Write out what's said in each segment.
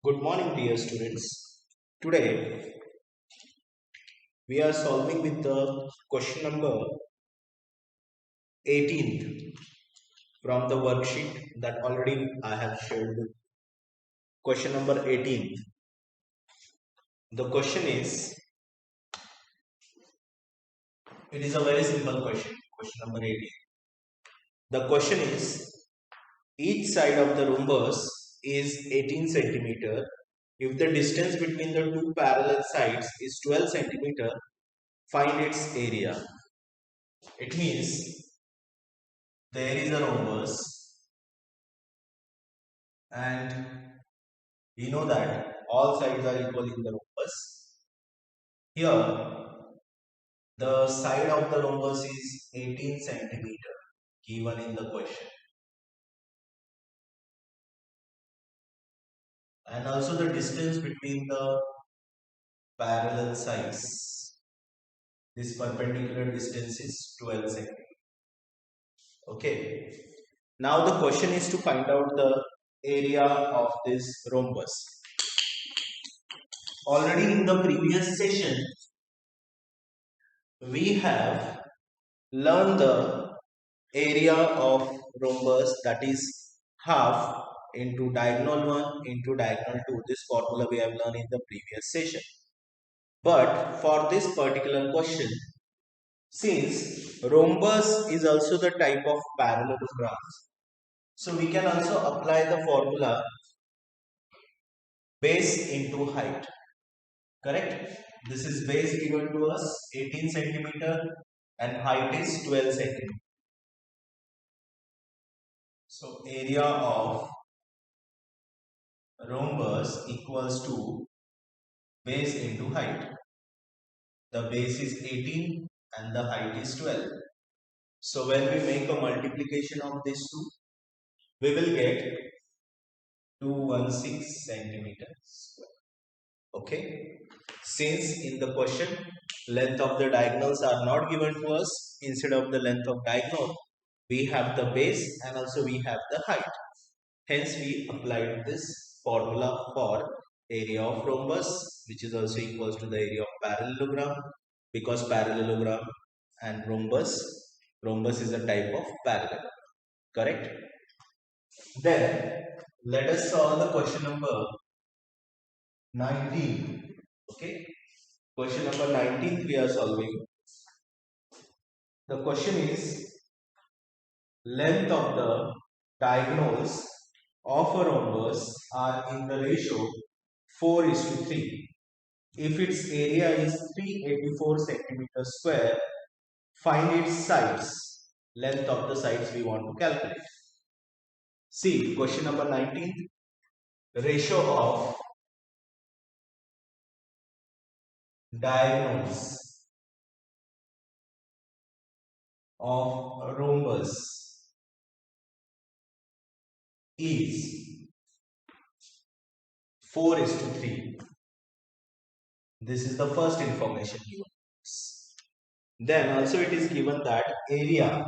Good morning, dear students. Today we are solving with the question number 18th from the worksheet that already I have shared. Question number 18th. The question is, it is a very simple question. Question number 18. The question is, each side of the rhombus is 18 centimeter. If the distance between the two parallel sides is 12 centimeter, find its area. It means there is a rhombus and we know that all sides are equal in the rhombus. Here the side of the rhombus is 18 centimeter given in the question, and also the distance between the parallel sides, this perpendicular distance is 12 centimeter. Okay, now the question is to find out the area of this rhombus. Already in the previous session we have learned the area of rhombus, that is half into diagonal 1 into diagonal 2. This formula we have learned in the previous session. But for this particular question, since rhombus is also the type of parallelogram, so we can also apply the formula base into height. Correct? This is base given to us 18 centimeter and height is 12 centimeter. So area of rhombus equals to base into height. The base is 18 and the height is 12. So when we make a multiplication of these two, we will get 216 centimeters square. Okay. Since in the question length of the diagonals are not given to us, instead of the length of diagonal, we have the base and also we have the height. Hence we applied this formula for area of rhombus, which is also equals to the area of parallelogram, because parallelogram and rhombus is a type of parallelogram. Correct? Then let us solve the question number 19. Okay, question number 19 we are solving. The question is, length of the diagonals of a rhombus are in the ratio 4:3. If its area is 384 centimeters square, find its sides. Length of the sides we want to calculate. See, question number 19. Ratio of diagonals of a rhombus is 4:3. This is the first information given. Then also it is given that area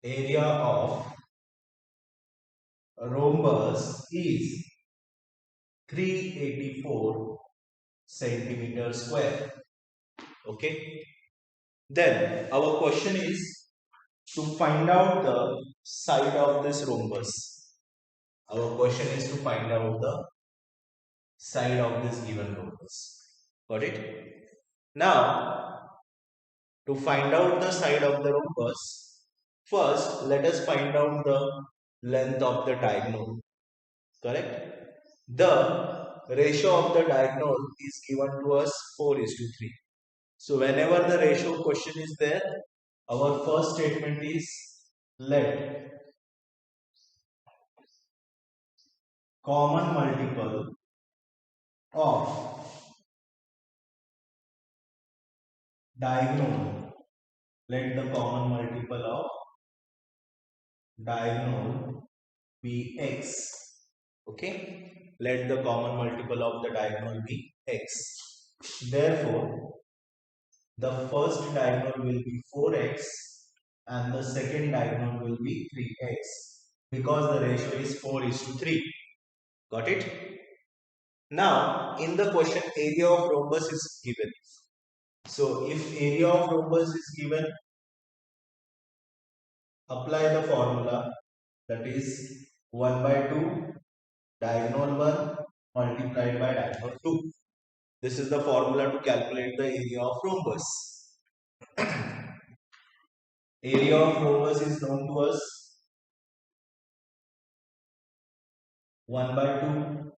of rhombus is 384 centimeters square. Okay. Then our question is to find out the side of this rhombus. Our question is to find out the side of this given rhombus. Got it? Now, to find out the side of the rhombus, first let us find out the length of the diagonal. Correct? The ratio of the diagonal is given to us 4:3. So whenever the ratio question is there, our first statement is let common multiple of diagonal, let the common multiple of diagonal be x. Okay, let the common multiple of the diagonal be x. Therefore, the first diagonal will be 4x and the second diagonal will be 3x. because the ratio is 4:3. Got it? Now, in the question, area of rhombus is given. So, if area of rhombus is given, apply the formula, that is 1 by 2 diagonal 1 multiplied by diagonal 2. This is the formula to calculate the area of rhombus. Area of rhombus is known to us 1 by 2.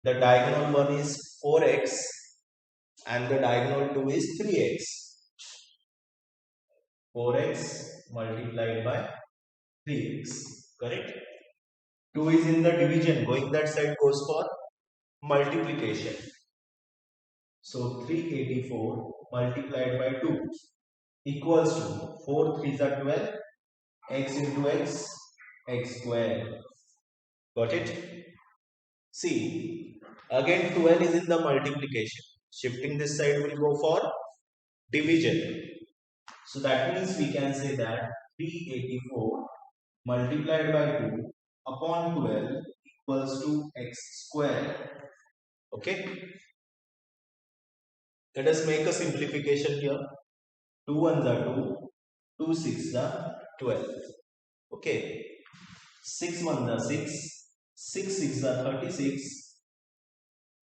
The diagonal 1 is 4x and the diagonal 2 is 3x. 4x multiplied by 3x. Correct? 2 is in the division. Going that side goes for multiplication. So 384 multiplied by 2 equals to 4 3s are 12, x into x square. Got it? See, again 12 is in the multiplication. Shifting this side will go for division. So that means we can say that 384 multiplied by 2 upon 12 equals to x square. Okay? Let us make a simplification here. 2 1s are 2, 2 6s are 12. Okay? 6 1s are 6, 6 6s are 36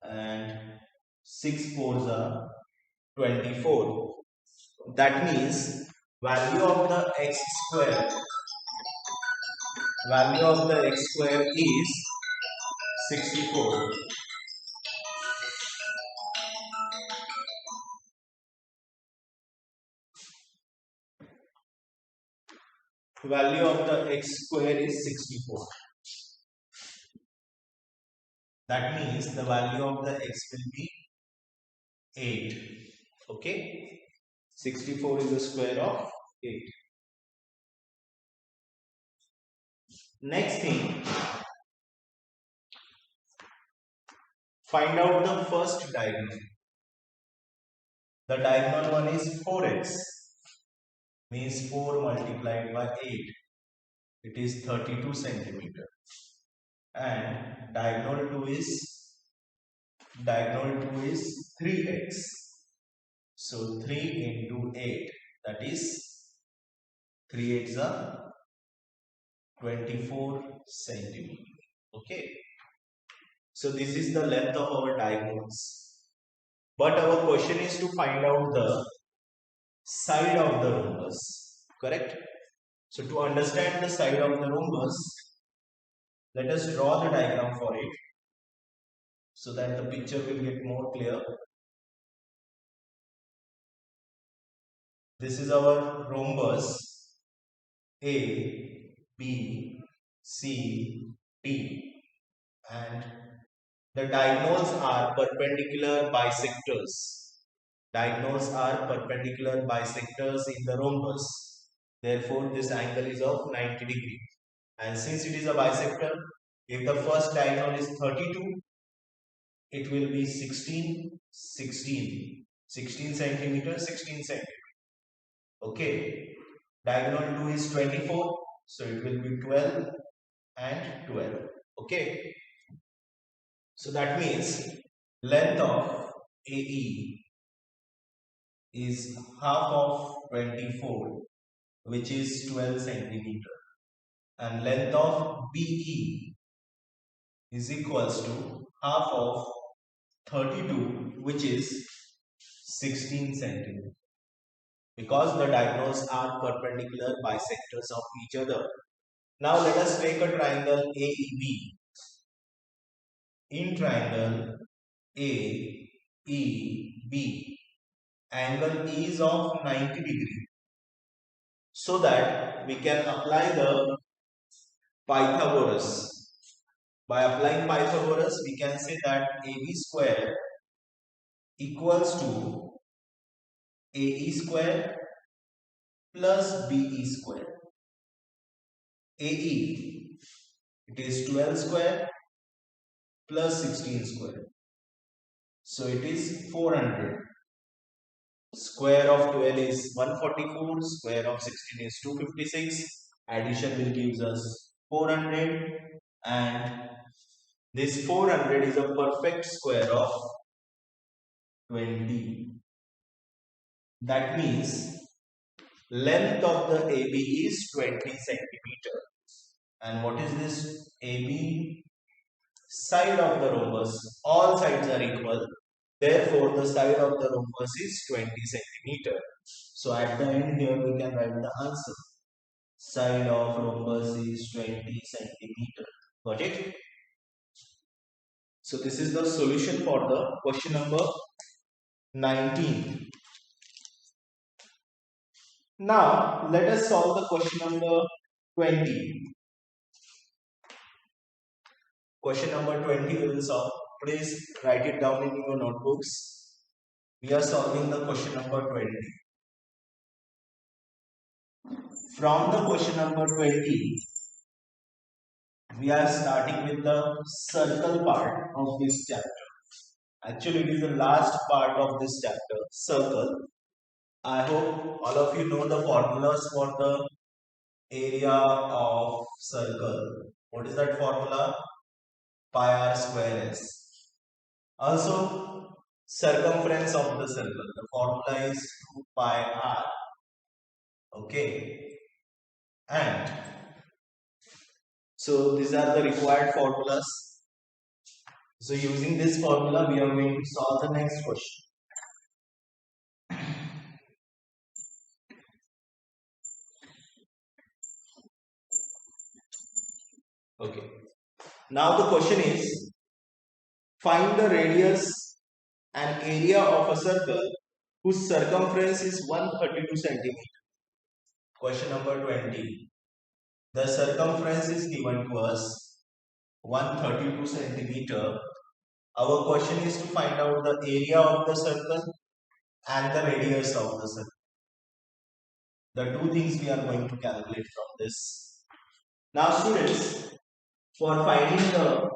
and 6 4s are 24. That means value of the x square is 64. Value of the x square is 64. That means the value of the x will be 8. Okay? 64 is the square of 8. Next thing, find out the first diagonal. The diagonal one is 4x, means 4 multiplied by 8. It is 32 centimeter. And diagonal 2 is 3x. So 3 into 8, that is 3 8s are 24 centimeter. Okay. So this is the length of our diagonals. But our question is to find out the side of the rhombus. Correct? So to understand the side of the rhombus, let us draw the diagram for it so that the picture will get more clear. This is our rhombus A, B, C, D, and the diagonals are perpendicular bisectors. Diagonals are perpendicular bisectors in the rhombus. Therefore, this angle is of 90 degree. And since it is a bisector, if the first diagonal is 32, it will be 16 centimeter, 16 centimeter. Okay. Diagonal 2 is 24, so it will be 12 and 12. Okay. So that means length of AE is half of 24, which is 12 centimeter, and length of BE is equals to half of 32, which is 16 centimeter, because the diagonals are perpendicular bisectors of each other. Now let us take a triangle AEB. In triangle AEB, angle is of 90 degree, so that we can apply the Pythagoras. By applying Pythagoras, we can say that AB square equals to AE square plus BE square. AE, it is 12 square plus 16 square. So it is 400. Square of 12 is 144, square of 16 is 256, Addition will gives us 400, and this 400 is a perfect square of 20. That means length of the AB is 20 centimeter. And what is this? AB side of the rhombus. All sides are equal. Therefore, the side of the rhombus is 20 centimeter. So at the end here we can write the answer. Side of rhombus is 20 centimeter. Got it? So this is the solution for the question number 19. Now let us solve the question number 20. Question number 20 we will solve. Please write it down in your notebooks. We are solving the question number 20. From the question number 20, we are starting with the circle part of this chapter. Actually, it is the last part of this chapter, circle. I hope all of you know the formulas for the area of circle. What is that formula? Pi r square s. Also, circumference of the circle. The formula is 2 pi r. Okay. And so these are the required formulas. So using this formula, we are going to solve the next question. Okay. Now the question is, find the radius and area of a circle whose circumference is 132 centimeter. Question number 20. The circumference is given to us 132 centimeter. Our question is to find out the area of the circle and the radius of the circle. The two things we are going to calculate from this. Now students, for finding the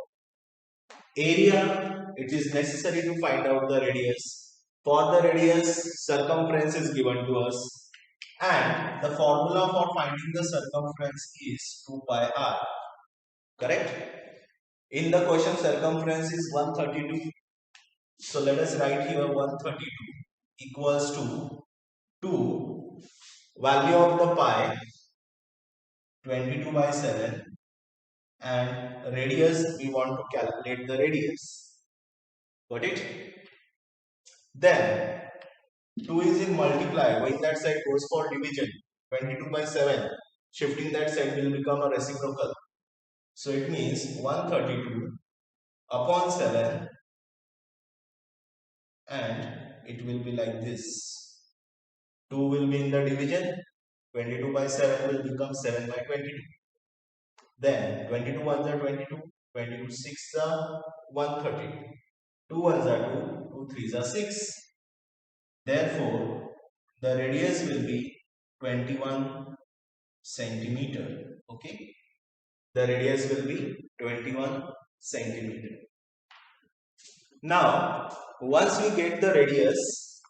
area, it is necessary to find out the radius. For the radius, circumference is given to us, and the formula for finding the circumference is 2 pi r. Correct? In the question, circumference is 132. So let us write here 132 equals to 2, value of the pi 22 by 7, and radius, we want to calculate the radius. Got it? Then 2 is in multiply. Going that side goes for division. 22 by 7. Shifting that side will become a reciprocal. So it means 132 upon 7, and it will be like this. 2 will be in the division. 22 by 7 will become 7 by 22. Then 22 ones are 22. 22 6 are 132. 2 ones are 2. 2 3s are 6. Therefore, the radius will be 21 centimeter. Okay. The radius will be 21 centimeter. Now, once we get the radius,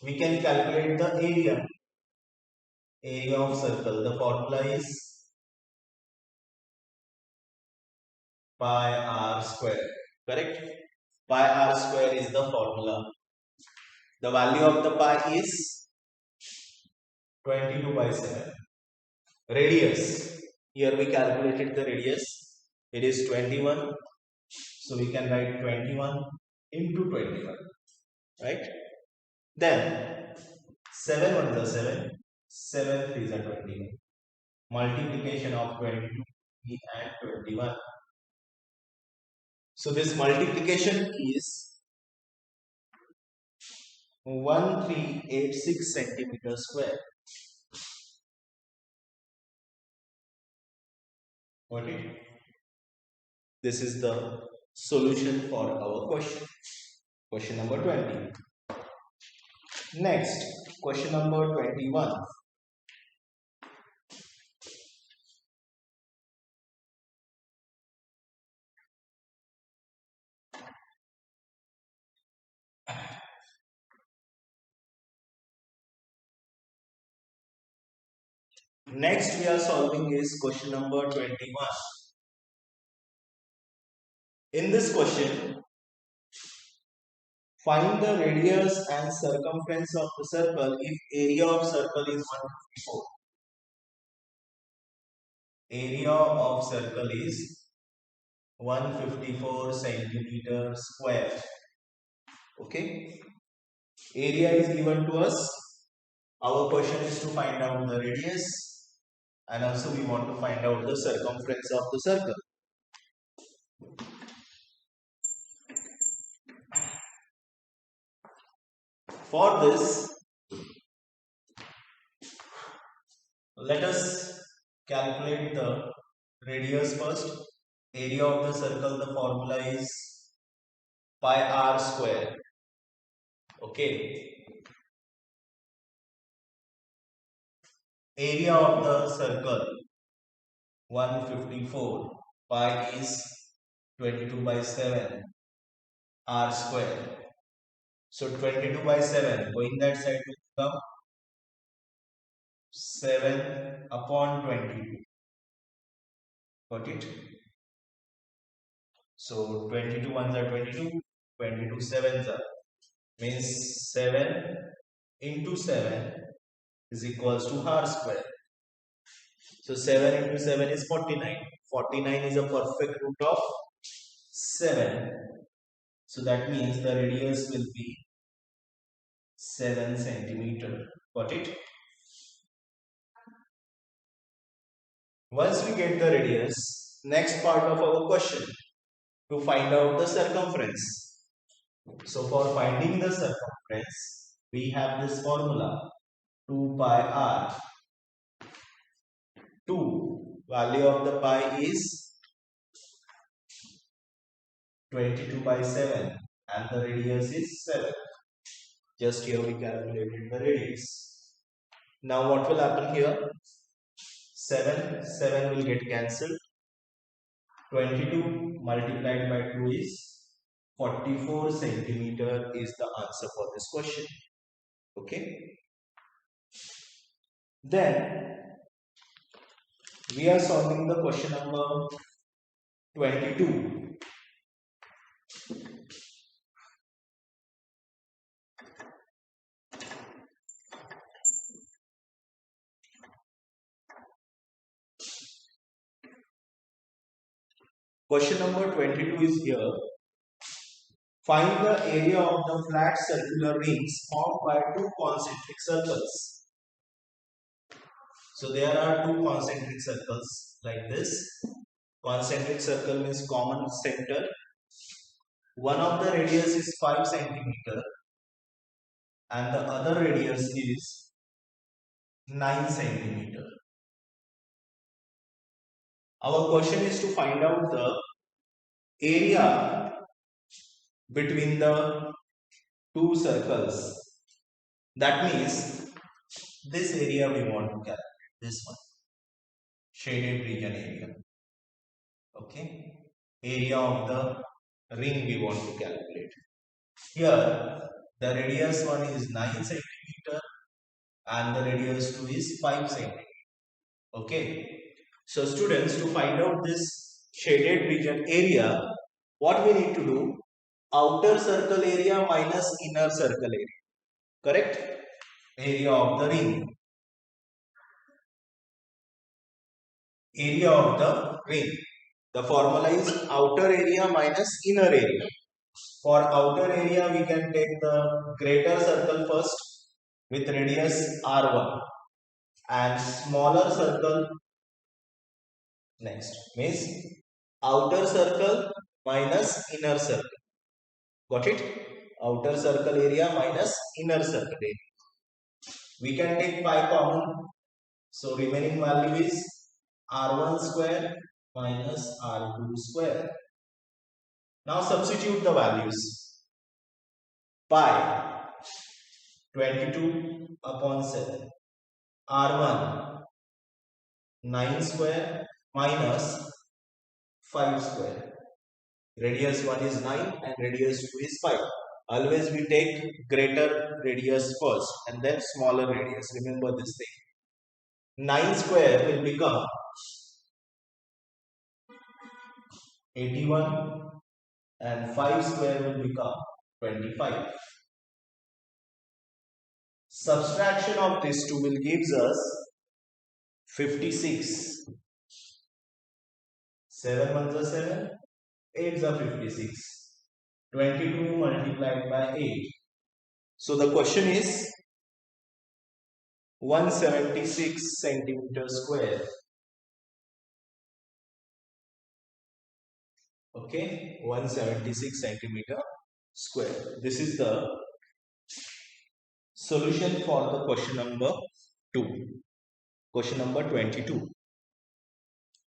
we can calculate the area. Area of circle. The formula is pi r square. Correct? Pi r square is the formula. The value of the pi is 22 by 7. Radius. Here we calculated the radius. It is 21. So we can write 21 into 21. Right? Then 7 ones are 7. 7 3s are 21. Multiplication of 22 and 21. So this multiplication is 1386 centimeter square. Okay. This is the solution for our question. Question number 20. Next, question number 21. Next we are solving is question number 21. In this question, find the radius and circumference of the circle if area of circle is 154. Area of circle is 154 centimeter square. Okay. Area is given to us. Our question is to find out the radius and also we want to find out the circumference of the circle. For this, let us calculate the radius first. Area of the circle, the formula is pi r square. Okay. Area of the circle 154. Pi is 22 by 7 r square. So 22 by 7 going that side will become 7 upon 22. Got it? So 22 ones are 22, 22 sevens are means 7 into 7 is equals to r square. So 7 into 7 is 49. 49 is a perfect root of 7. So that means the radius will be 7 centimeter. Got it? Once we get the radius, next part of our question to find out the circumference. So for finding the circumference, we have this formula 2 pi r. 2 value of the pi is 22 by 7 and the radius is 7. Just here we calculated the radius. Now what will happen here? 7 will get cancelled. 22 multiplied by 2 is 44 centimeter is the answer for this question. Okay. Then we are solving the question number 22. Question number 22 is here. Find the area of the flat circular rings formed by two concentric circles. So there are two concentric circles like this. Concentric circle means common center. One of the radius is 5 centimeter and the other radius is 9 centimeter. Our question is to find out the area between the two circles. That means this area we want to calculate, this one, shaded region area. Okay, area of the ring we want to calculate. Here the radius one is 9 centimeter and the radius 2 is 5 centimeter. Okay, so students, to find out this shaded region area, what we need to do? Outer circle area minus inner circle area. Correct? Area of the ring. Area of the ring. The formula is outer area minus inner area. For outer area, we can take the greater circle first with radius r1 and smaller circle next. Means outer circle minus inner circle. Got it? Outer circle area minus inner circle area. We can take pi common. So remaining value is r1 square minus r2 square. Now substitute the values. Pi 22 upon 7. R1 9 square minus 5 square. Radius 1 is 9 and radius 2 is 5. Always we take greater radius first and then smaller radius. Remember this thing. 9 square will become 81 and 5 square will become 25. Subtraction of these two will gives us 56. 7 ones are 7, 8s are 56. 22 multiplied by 8. So the question is 176 centimeter square. Okay, 176 centimeter square. This is the solution for the question number 2. Question number 22.